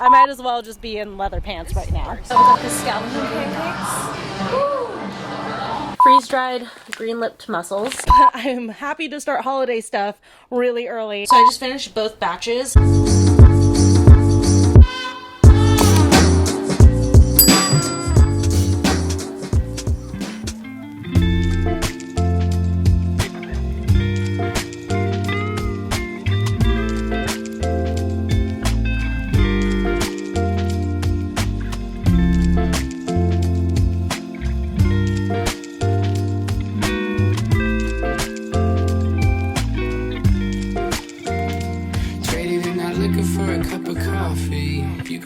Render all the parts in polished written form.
I might as well just be in leather pants right now. So we got the scallion pancakes. Woo! Freeze-dried green-lipped mussels. I'm happy to start holiday stuff really early. So I just finished both batches.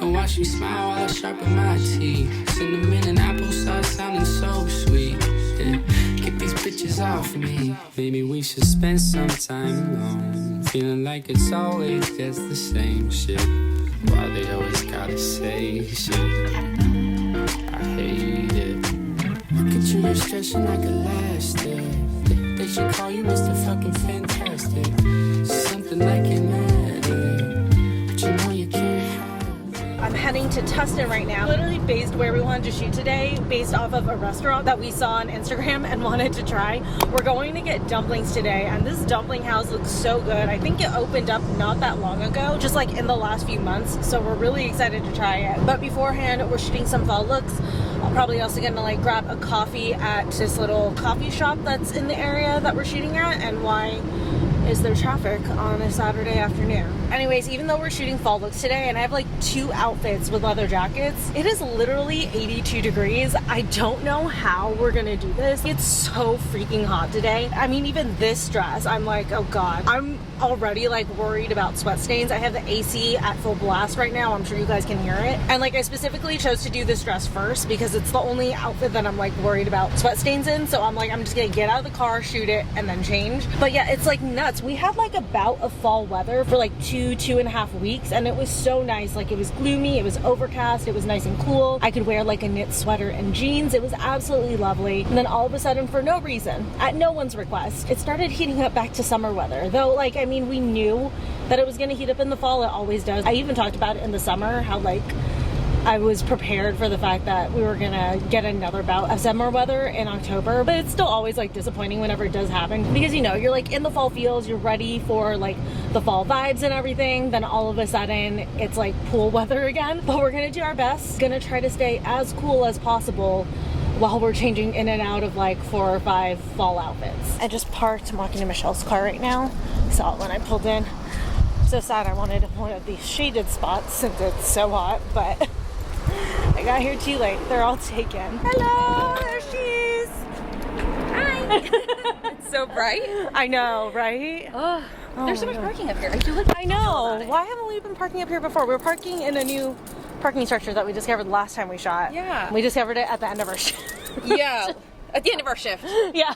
Watch me smile while I sharpen my teeth. Cinnamon and applesauce sounding so sweet. Yeah. Get these bitches off me. Maybe we should spend some time alone. Feeling like it's always just the same shit. Why they always gotta say shit. I hate it. Look at you, you're stretching like elastic. They should call you Mr. Fucking Fantastic. Something like an addict. But you know you can't have. I'm heading to Tustin right now. Literally based where we wanted to shoot today, based off of a restaurant that we saw on Instagram and wanted to try. We're going to get dumplings today, and this dumpling house looks so good. I think it opened up not that long ago, just like in the last few months, so we're really excited to try it. But beforehand, we're shooting some fall looks. I'm probably also gonna like grab a coffee at this little coffee shop that's in the area that we're shooting at. And why is there traffic on a Saturday afternoon? Anyways, even though we're shooting fall looks today and I have like 2 outfits with leather jackets, it is literally 82 degrees. I don't know how we're gonna do this. It's so freaking hot today. I mean, even this dress, I'm like, oh God. I'm already like worried about sweat stains. I have the AC at full blast right now. I'm sure you guys can hear it. And like, I specifically chose to do this dress first because it's the only outfit that I'm like worried about sweat stains in. So I'm like, I'm just gonna get out of the car, shoot it, and then change. But yeah, it's like nuts. We had like a bout of fall weather for like 2.5 weeks, and it was so nice. Like, it was gloomy, it was overcast, it was nice and cool. I could wear like a knit sweater and jeans. It was absolutely lovely. And then all of a sudden, for no reason, at no one's request, it started heating up back to summer weather. Though, like, I mean, we knew that it was gonna heat up in the fall. It always does. I even talked about it in the summer, how like I was prepared for the fact that we were gonna get another bout of summer weather in October, but it's still always like disappointing whenever it does happen, because you know, you're like in the fall feels, you're ready for like the fall vibes and everything, then all of a sudden it's like pool weather again. But we're gonna do our best, gonna try to stay as cool as possible while we're changing in and out of like 4 or 5 fall outfits. I just parked. I'm walking to Michelle's car right now. Saw it when I pulled in. So sad. I wanted one of these shaded spots since it's so hot, but I got here too late. They're all taken. Hello, there she is. Hi. It's so bright. I know, right? Oh, there's so much parking up here. I feel like I know. Why haven't we been parking up here before? We were parking in a new parking structure that we discovered last time we shot. Yeah. We discovered it at the end of our shift. Yeah. At the end of our shift. Yeah.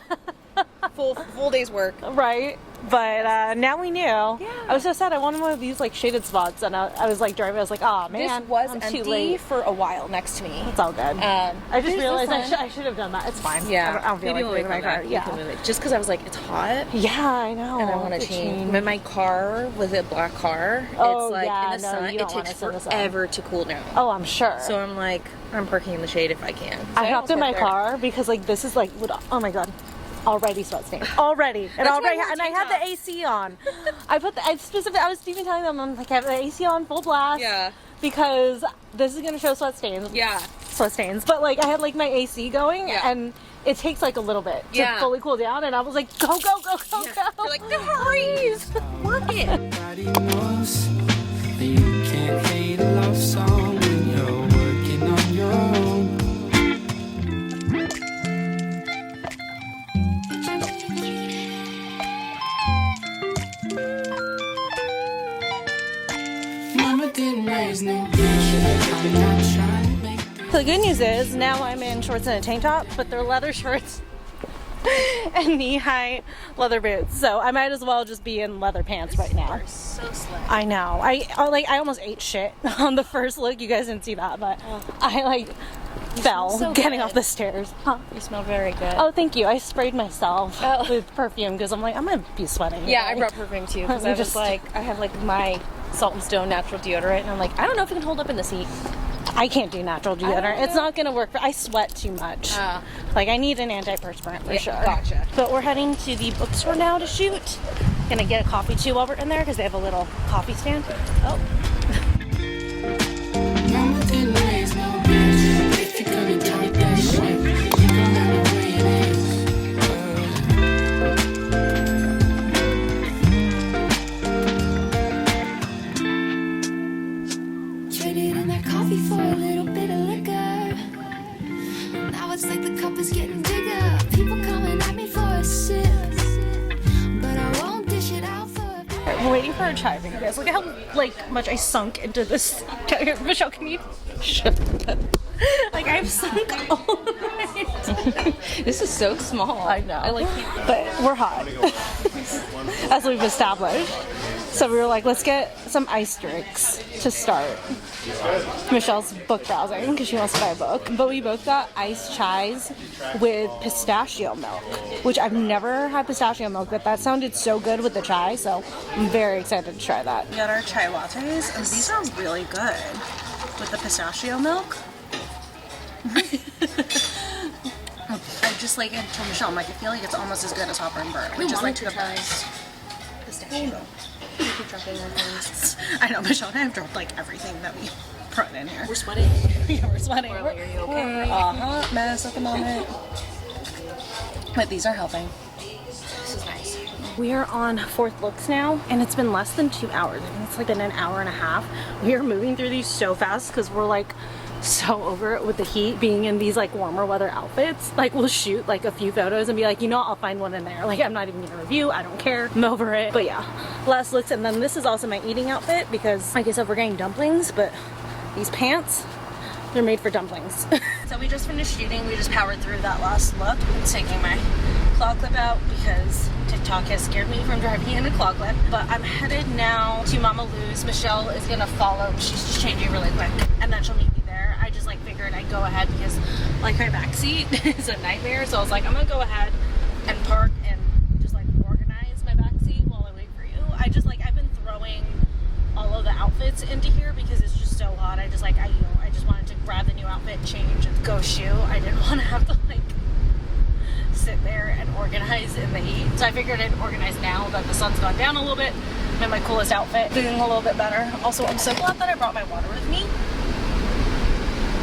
Full day's work. Right. But now we knew. Yeah. I was so sad. I wanted one of these like shaded spots, and I was like driving. I was like, oh man, this was I'm empty too late for a while next to me. It's all good. I just realized I should have done that. It's fine. Yeah. I don't feel maybe like when we leaving my come car. back, Yeah. we can move it. Just because I was like, it's hot. Yeah, I know. And I want to change. But my car was a black car. Oh, it's like yeah, in the no, sun. you It don't want takes to sit in the sun. forever to cool down. Oh, I'm sure. So I'm like, I'm parking in the shade if I can. So I hopped in my there. car because like this is like, oh my God. Already sweat stained. Already. And already, and I had the AC on. I was even telling them, I'm like, I have the AC on full blast. Yeah. Because this is gonna show sweat stains. Yeah. Sweat stains. But like, I had like my AC going, and it takes like a little bit to fully cool down, and I was like, go, go, go, go, go. You're like, no, hurry. Work it. Everybody knows that you can't hate a love song when you're working on your own. Mama didn't raise no bitch. I'm not trying to make So the good news is now I'm in shorts and a tank top, but they're leather shorts and knee-high leather boots. So I might as well just be in leather pants right now. So slick. I know. I almost ate shit on the first look. You guys didn't see that, but I like fell so getting good. off the stairs. Huh? You smell very good. Oh, thank you. I sprayed myself with perfume because I'm like, I'm gonna be sweating. Yeah, today. I brought perfume too because Let me I was just- like, I have like my Salt and Stone natural deodorant, and I'm like, I don't know if it can hold up in this heat. I can't do natural deodorant. It's not gonna work. I sweat too much. Like, I need an antiperspirant for sure. Gotcha. But we're heading to the bookstore now to shoot. Gonna get a coffee too while we're in there because they have a little coffee stand. Oh. Mama didn't raise no bitch. If you're gonna talk that shit, you gon' let it way it is. Traded in that coffee for a little bit of liquor. Now it's like the cup is getting bigger. People coming at me for a sip, but I won't dish it out for a bit. We're waiting for our chai, you guys. Look at how much I sunk into this. Michelle, can you shut up? Like, I've sunk all of it. This is so small. I know. I like But we're hot, as we've established. So we were like, let's get some iced drinks to start. Michelle's book browsing because she wants to buy a book. But we both got iced chais with pistachio milk, which I've never had pistachio milk, but that sounded so good with the chai, so I'm very excited to try that. We got our chai lattes, and these are really good with the pistachio milk. I just like it told Michelle, I'm like, I feel like it's almost as good as Hopper and Bert, which is like the best. Pistachio. I know, Michelle and I have dropped like everything that we brought in here. We're sweating. Yeah, we're sweating. Are you okay? Hot mess at the moment. But these are helping. This is nice. We are on fourth looks now, and it's been less than 2 hours. I think it's like been an hour and a half. We are moving through these so fast because we're like so over it with the heat, being in these like warmer weather outfits. Like, we'll shoot like a few photos and be like, you know, I'll find one in there. Like, I'm not even gonna review, I don't care, I'm over it. But yeah, last looks. And then this is also my eating outfit because like I said, we're getting dumplings, but these pants, they're made for dumplings. So we just finished shooting. We just powered through that last look. I'm taking my claw clip out because TikTok has scared me from driving in a claw clip. But I'm headed now to Mama Lou's. Michelle is gonna follow. She's just changing really quick, and then she'll meet me there. I just like figured I'd go ahead because like my back seat is a nightmare. So I was like, I'm gonna go ahead and park and just like organize my back seat while I wait for you. I just like, I've been throwing all of the outfits into here because it's just so hot. I just like, I just wanted to grab the new outfit, change, and go shoot. I didn't want to have to like sit there and organize in the heat. So I figured I'd organize now that the sun's gone down a little bit. I'm in my coolest outfit, feeling a little bit better. Also, I'm so glad that I brought my water with me.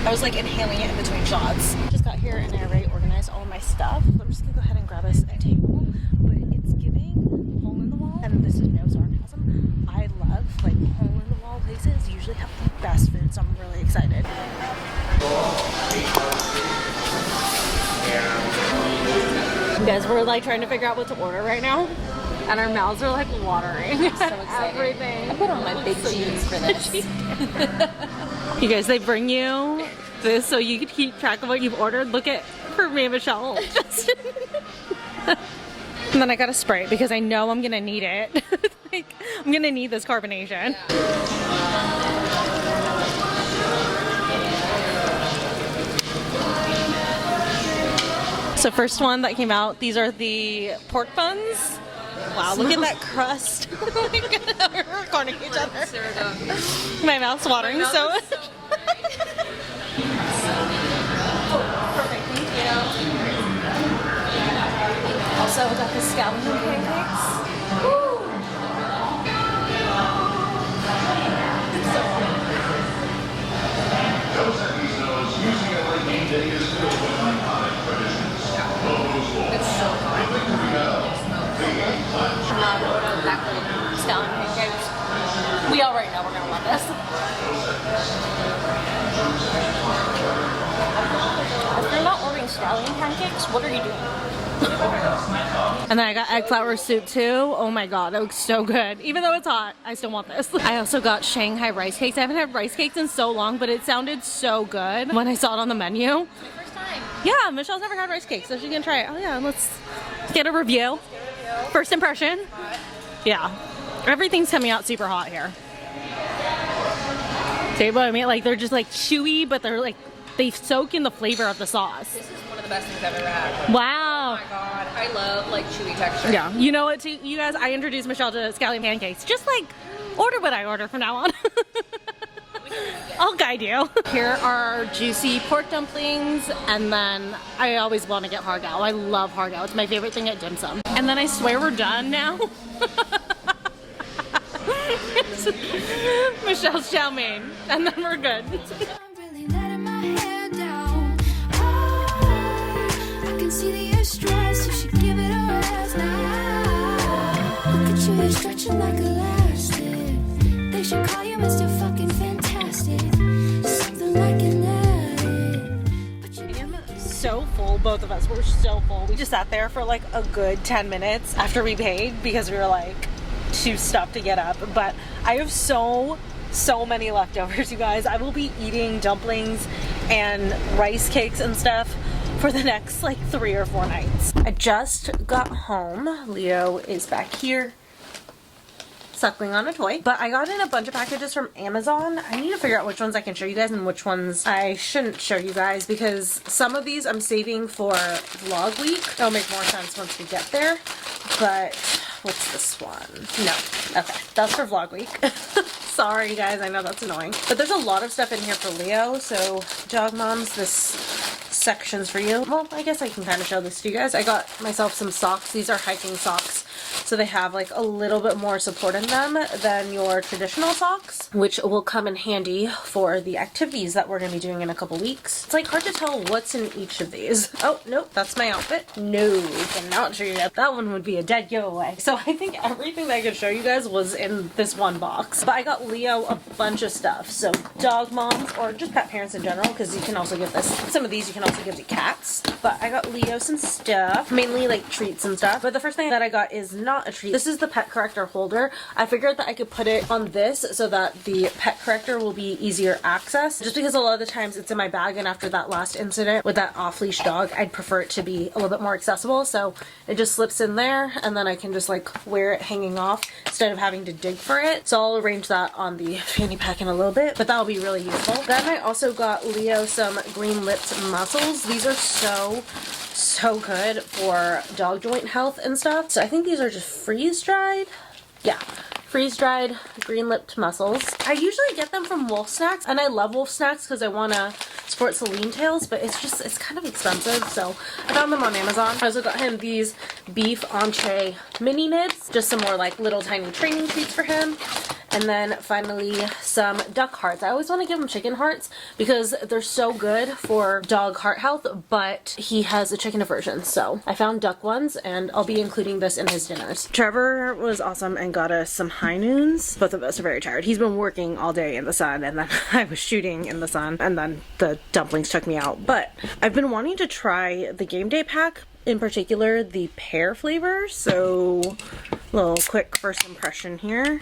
I was like inhaling it in between shots. Just got here and I already organized all my stuff. So I'm just gonna go ahead and grab us a table. But it's giving hole in the wall, and this is no sarcasm. I love like hole in the wall places. Usually have the best food, so I'm really excited. You guys, we're like trying to figure out what to order right now, and our mouths are like watering. So excited. Everything. I put on my big jeans for this. You guys, they bring you this so you can keep track of what you've ordered. Look at for me and Michelle. And then I got a Sprite because I know I'm gonna need it. Like, I'm gonna need this carbonation. So first one that came out, these are the pork buns. Wow, look at that crust. Oh my God, we're recording each other. My mouth's watering so much. Perfect, thank you. Also, we got the scallion pancakes. Woo! Scallion pancakes. We already know we're gonna love this. If you're not ordering scallion pancakes, what are you doing? And then I got egg flour soup too. Oh my God, it looks so good. Even though it's hot, I still want this. I also got Shanghai rice cakes. I haven't had rice cakes in so long, but it sounded so good when I saw it on the menu. First time. Yeah, Michelle's never had rice cakes, so she's gonna try it. Oh yeah, let's get a review. First impression. Yeah, everything's coming out super hot here. See what I mean? Like, they're just like chewy, but they're like, they soak in the flavor of the sauce. This is one of the best things I've ever had. Wow. Oh my God, I love like chewy texture. Yeah, you know what, too, you guys? I introduced Michelle to scallion pancakes just like Order what I order from now on. I'll guide you. Here are juicy pork dumplings, and then I always want to get hargao. I love hargao. It's my favorite thing at dim sum. And then I swear we're done now. Michelle's chow mein, and then we're good. I'm really letting my hair down. I can see that you're stressed. You should give it a rest now. Look at you, you're stretching like elastic. They should call you Mr. Fucking Fantastic. Something like an addict. I am so full, both of us. We're so full. We just sat there for like a good 10 minutes after we paid because we were like too stuffed to get up. But I have so many leftovers, you guys. I will be eating dumplings and rice cakes and stuff for the next like 3 or 4 nights. I just got home. Leo is back here suckling on a toy, but I got in a bunch of packages from Amazon. I need to figure out which ones I can show you guys and which ones I shouldn't show you guys, because some of these I'm saving for vlog week. It'll make more sense once we get there. But what's this one? No. Okay, that's for vlog week. Sorry guys, I know that's annoying. But there's a lot of stuff in here for Leo, so dog moms, this section's for you. Well, I guess I can kind of show this to you guys. I got myself some socks. These are hiking socks, so they have like a little bit more support in them than your traditional socks, which will come in handy for the activities that we're going to be doing in a couple weeks. It's like hard to tell what's in each of these. Oh, nope, that's my outfit. No, cannot show you that. That one would be a dead giveaway. So I think everything that I could show you guys was in this one box. But I got Leo a bunch of stuff. So dog moms, or just pet parents in general, because you can also give this, some of these you can also give to cats. But I got Leo some stuff, mainly like treats and stuff. But the first thing that I got is not a treat. This is the pet corrector holder. I figured that I could put it on this so that the pet corrector will be easier access, just because a lot of the times it's in my bag, and after that last incident with that off-leash dog, I'd prefer it to be a little bit more accessible. So it just slips in there, and then I can just like wear it hanging off instead of having to dig for it. So I'll arrange that on the fanny pack in a little bit, but that'll be really useful. Then I also got Leo some green lipped mussels. These are so good for dog joint health and stuff. So I think these are just freeze-dried. Yeah, freeze-dried green-lipped mussels. I usually get them from Wolf Snacks, and I love Wolf Snacks because I want to support Celine Tails, but it's kind of expensive, so I found them on Amazon. I also got him these beef entree mini knits, just some more like little tiny training treats for him. And then finally some duck hearts. I always want to give him chicken hearts because they're so good for dog heart health, but he has a chicken aversion, so I found duck ones, and I'll be including this in his dinners. Trevor was awesome and got us some high noons. Both of us are very tired. He's been working all day in the sun, and then I was shooting in the sun, and then the dumplings took me out. But I've been wanting to try the game day pack, in particular the pear flavor, so a little quick first impression here.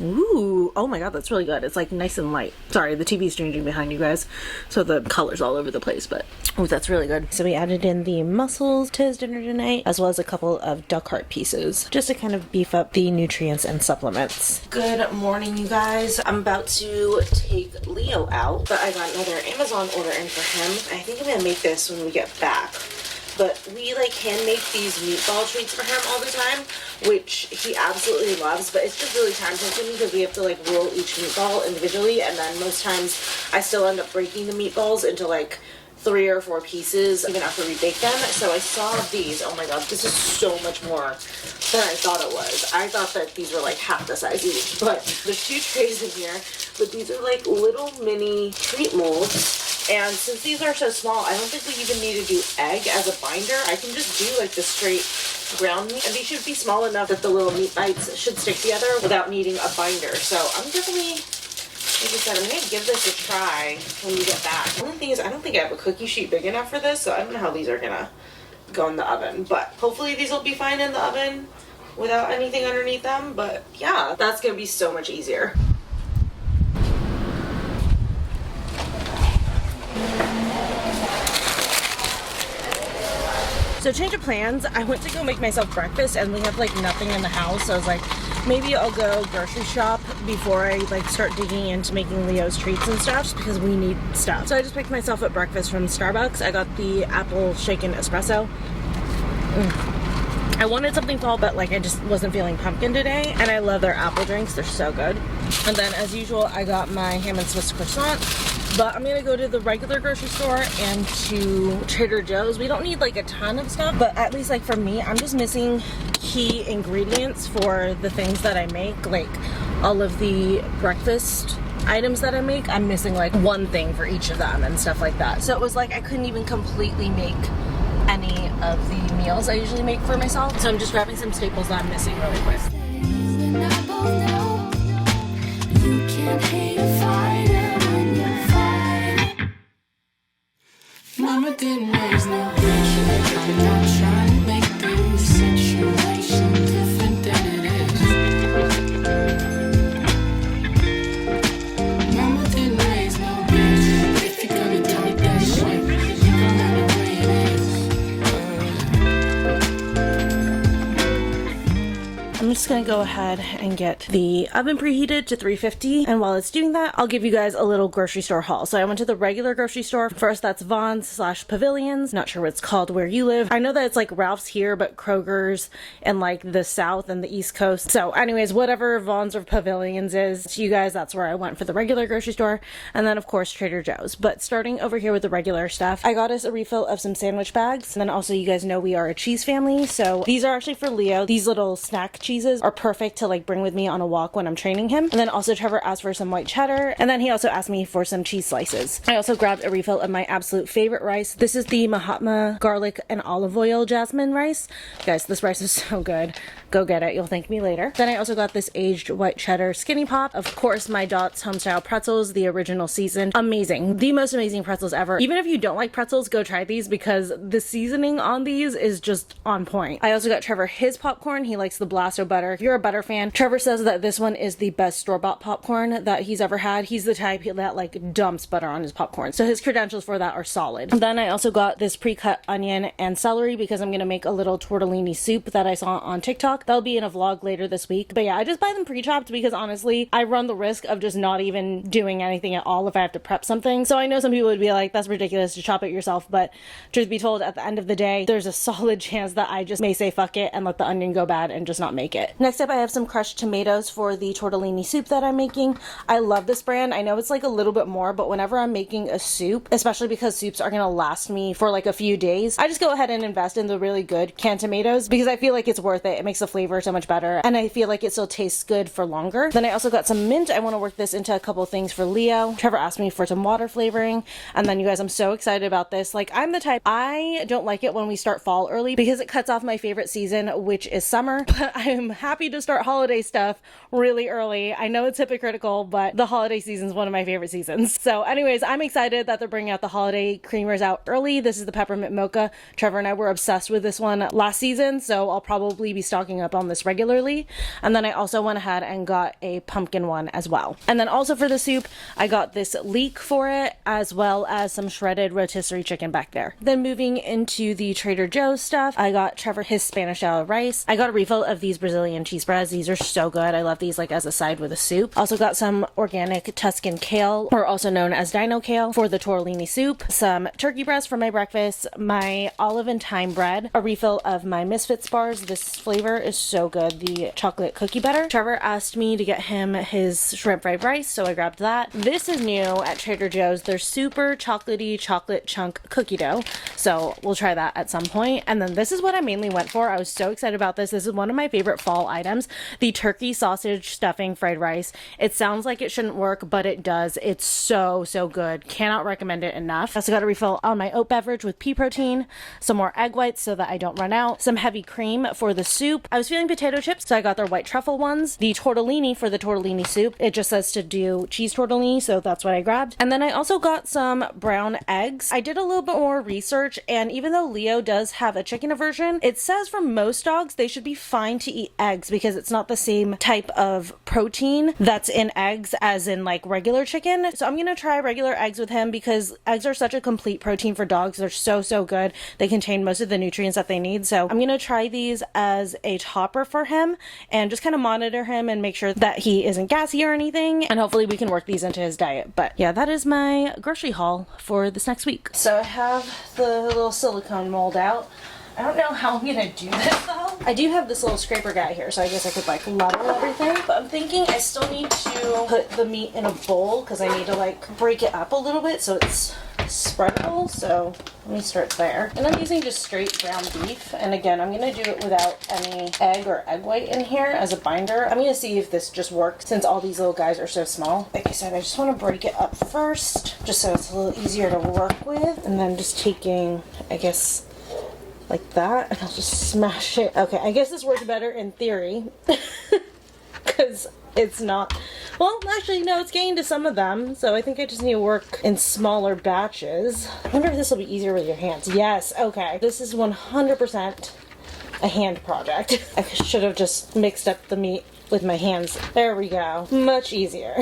Ooh, oh my god, that's really good. It's like nice and light. Sorry, the TV's changing behind you guys, so the color's all over the place, but oh, that's really good. So we added in the mussels to his dinner tonight, as well as a couple of duck heart pieces, just to kind of beef up the nutrients and supplements. Good morning, you guys. I'm about to take Leo out, but I got another Amazon order in for him. I think I'm gonna make this when we get back. But we like hand make these meatball treats for him all the time, which he absolutely loves, but it's just really time consuming because we have to like roll each meatball individually, and then most times I still end up breaking the meatballs into like 3 or 4 pieces even after we bake them. So I saw these. Oh my god, this is so much more than I thought it was. I thought that these were like half the size each, but there's 2 trays in here, but these are like little mini treat molds. And since these are so small, I don't think we even need to do egg as a binder. I can just do like the straight ground meat, and these should be small enough that the little meat bites should stick together without needing a binder. So I'm definitely, like I said, I'm gonna give this a try when we get back. The only thing is, I don't think I have a cookie sheet big enough for this, so I don't know how these are gonna go in the oven. But hopefully these will be fine in the oven without anything underneath them. But yeah, that's gonna be so much easier. So change of plans, I went to go make myself breakfast and we have like nothing in the house, so I was like, maybe I'll go grocery shop before I like start digging into making Leo's treats and stuff, just because we need stuff. So I just picked myself up breakfast from Starbucks. I got the apple shaken espresso. I wanted something fall, but like I just wasn't feeling pumpkin today. And I love their apple drinks. They're so good. And then as usual, I got my ham and Swiss croissant. But I'm gonna go to the regular grocery store and to Trader Joe's. We don't need like a ton of stuff, but at least like for me, I'm just missing key ingredients for the things that I make. Like all of the breakfast items that I make, I'm missing like one thing for each of them and stuff like that. So it was like I couldn't even completely make any of the meals I usually make for myself. So I'm just grabbing some staples that I'm missing really quick. And I both know you can't hate a fighter when you're fighting. Mama didn't raise no bitch. I'm not trying to make this situation different than it is. Mama didn't raise no bitch. If you're gonna talk that shit, you gon' have to way it is. I'm just gonna go ahead and get the oven preheated to 350, and while it's doing that, I'll give you guys a little grocery store haul. So I went to the regular grocery store. First, that's Vons/Pavilions. Not sure what it's called where you live. I know that it's like Ralph's here, but Kroger's in like the South and the East Coast. So anyways, whatever Vons or Pavilions is to you guys, that's where I went for the regular grocery store. And then of course Trader Joe's. But starting over here with the regular stuff, I got us a refill of some sandwich bags. And then also, you guys know we are a cheese family, so these are actually for Leo. These little snack cheeses are perfect to like bring with me on a walk when I'm training him. And then also Trevor asked for some white cheddar, and then he also asked me for some cheese slices. I also grabbed a refill of my absolute favorite rice. This is the Mahatma garlic and olive oil jasmine rice. Guys, this rice is so good. Go get it. You'll thank me later. Then I also got this aged white cheddar skinny pop. Of course, my Dots homestyle pretzels, the original season. Amazing. The most amazing pretzels ever. Even if you don't like pretzels, go try these because the seasoning on these is just on point. I also got Trevor his popcorn. He likes the Blasto butter. If you're a butter fan, Trevor says that this one is the best store-bought popcorn that he's ever had. He's the type that like dumps butter on his popcorn. So his credentials for that are solid. Then I also got this pre-cut onion and celery because I'm going to make a little tortellini soup that I saw on TikTok. That'll be in a vlog later this week. But yeah, I just buy them pre-chopped because honestly, I run the risk of just not even doing anything at all if I have to prep something. So I know some people would be like, that's ridiculous to chop it yourself. But truth be told, at the end of the day, there's a solid chance that I just may say fuck it and let the onion go bad and just not make it. Next up, I have some crushed tomatoes for the tortellini soup that I'm making. I love this brand. I know it's like a little bit more, but whenever I'm making a soup, especially because soups are gonna last me for like a few days, I just go ahead and invest in the really good canned tomatoes because I feel like it's worth it. It makes the flavor so much better, and I feel like it still tastes good for longer. Then I also got some mint. I want to work this into a couple things for Leo. Trevor asked me for some water flavoring, and then you guys, I'm so excited about this. Like, I'm the type, I don't like it when we start fall early because it cuts off my favorite season, which is summer, but I'm happy to start holiday stuff really early. I know it's hypocritical, but the holiday season is one of my favorite seasons. So anyways, I'm excited that they're bringing out the holiday creamers out early. This is the peppermint mocha. Trevor and I were obsessed with this one last season, so I'll probably be stocking up on this regularly. And then I also went ahead and got a pumpkin one as well. And then also for the soup, I got this leek for it, as well as some shredded rotisserie chicken back there. Then moving into the Trader Joe's stuff, I got Trevor his Spanish style rice. I got a refill of these Brazilian cheese breads. These are so good. I love these like as a side with a soup. Also got some organic Tuscan kale, or also known as dino kale, for the tortellini soup. Some turkey breast for my breakfast, my olive and thyme bread, a refill of my Misfits bars. This flavor is so good, the chocolate cookie butter. Trevor asked me to get him his shrimp fried rice, so I grabbed that. This is new at Trader Joe's. They're super chocolatey chocolate chunk cookie dough, so we'll try that at some point. And then this is what I mainly went for. I was so excited about this. This is one of my favorite fall items, the turkey sausage stuffing fried rice. It sounds like it shouldn't work, but it does. It's so good. Cannot recommend it enough. I also got a refill on my oat beverage with pea protein, some more egg whites so that I don't run out, some heavy cream for the soup. I was feeling potato chips, so I got their white truffle ones, the tortellini for the tortellini soup. It just says to do cheese tortellini, so that's what I grabbed. And then I also got some brown eggs. I did a little bit more research, and even though Leo does have a chicken aversion, it says for most dogs they should be fine to eat eggs because it's not the same type of protein that's in eggs as in like regular chicken. So I'm gonna try regular eggs with him because eggs are such a complete protein for dogs. They're so good. They contain most of the nutrients that they need. So I'm gonna try these as a topper for him and just kind of monitor him and make sure that he isn't gassy or anything, and hopefully we can work these into his diet. But yeah, that is my grocery haul for this next week. So I have the little silicone mold out. I don't know how I'm gonna do this though. I do have this little scraper guy here, so I guess I could like level everything. But I'm thinking I still need to put the meat in a bowl because I need to like break it up a little bit so it's spreadable. So let me start there. And I'm using just straight ground beef. And again, I'm gonna do it without any egg or egg white in here as a binder. I'm gonna see if this just works since all these little guys are so small. Like I said, I just want to break it up first just so it's a little easier to work with. And then just taking, I guess, like that, and I'll just smash it. Okay, I guess this works better in theory because it's not, well, actually no, it's getting to some of them, so I think I just need to work in smaller batches. I wonder if this will be easier with your hands. Yes, okay, this is 100% a hand project. I should have just mixed up the meat with my hands. There we go, much easier.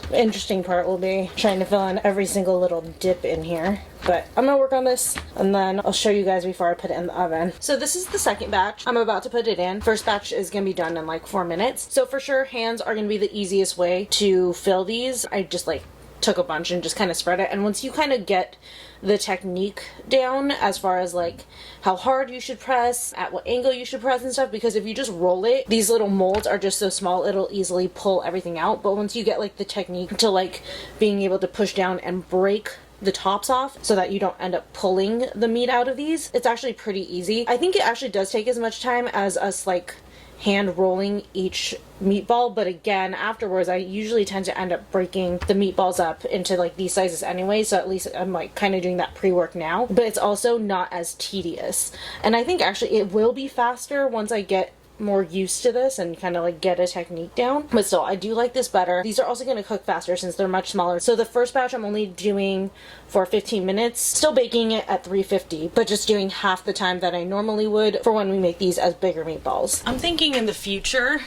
The interesting part will be trying to fill in every single little dip in here. But I'm gonna work on this and then I'll show you guys before I put it in the oven. So this is the second batch. I'm about to put it in. First batch is gonna be done in like 4 minutes. So for sure, hands are gonna be the easiest way to fill these. I just like took a bunch and just kind of spread it. And once you kind of get the technique down as far as like how hard you should press, at what angle you should press and stuff, because if you just roll it, these little molds are just so small it'll easily pull everything out. But once you get like the technique to like being able to push down and break the tops off so that you don't end up pulling the meat out of these, it's actually pretty easy. I think it actually does take as much time as us like hand rolling each meatball, but again, afterwards I usually tend to end up breaking the meatballs up into like these sizes anyway, so at least I'm like kind of doing that pre-work now. But it's also not as tedious, and I think actually it will be faster once I get more used to this and kind of like get a technique down. But still, I do like this better. These are also going to cook faster since they're much smaller. So the first batch I'm only doing for 15 minutes, still baking it at 350, but just doing half the time that I normally would for when we make these as bigger meatballs. I'm thinking in the future,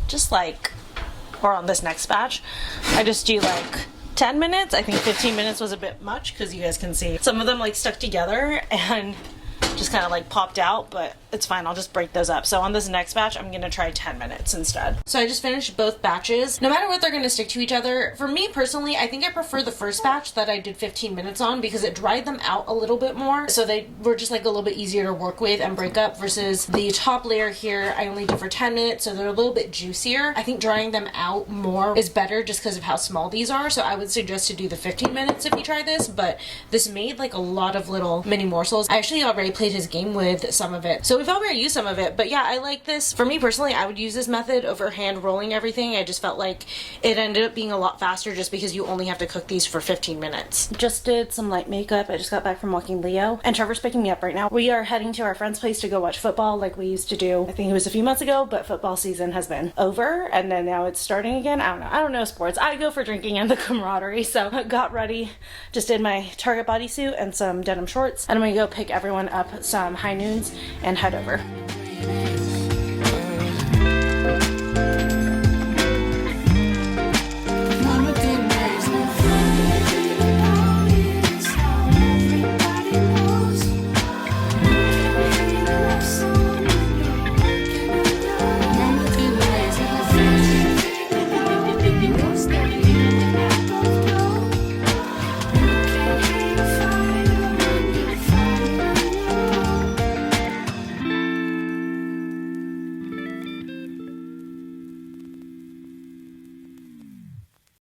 just like, or on this next batch, I just do like 10 minutes. I think 15 minutes was a bit much because you guys can see some of them like stuck together and just kind of like popped out, but it's fine. I'll just break those up. So on this next batch, I'm gonna try 10 minutes instead. So I just finished both batches. No matter what, they're gonna stick to each other. For me personally, I think I prefer the first batch that I did 15 minutes on because it dried them out a little bit more. So they were just like a little bit easier to work with and break up versus the top layer here, I only did for 10 minutes. So they're a little bit juicier. I think drying them out more is better just because of how small these are. So I would suggest to do the 15 minutes if you try this, but this made like a lot of little mini morsels. I actually already played his game with some of it, so we've already used some of it. But yeah, I like this. For me personally, I would use this method over hand rolling everything. I just felt like it ended up being a lot faster just because you only have to cook these for 15 minutes. Just did some light makeup. I just got back from walking Leo, and Trevor's picking me up right now. We are heading to our friend's place to go watch football like we used to do. I think it was a few months ago, but football season has been over and then now it's starting again. I don't know sports. I go for drinking and the camaraderie. So I got ready, just did my Target bodysuit and some denim shorts, and I'm gonna go pick everyone up some high noons and head over.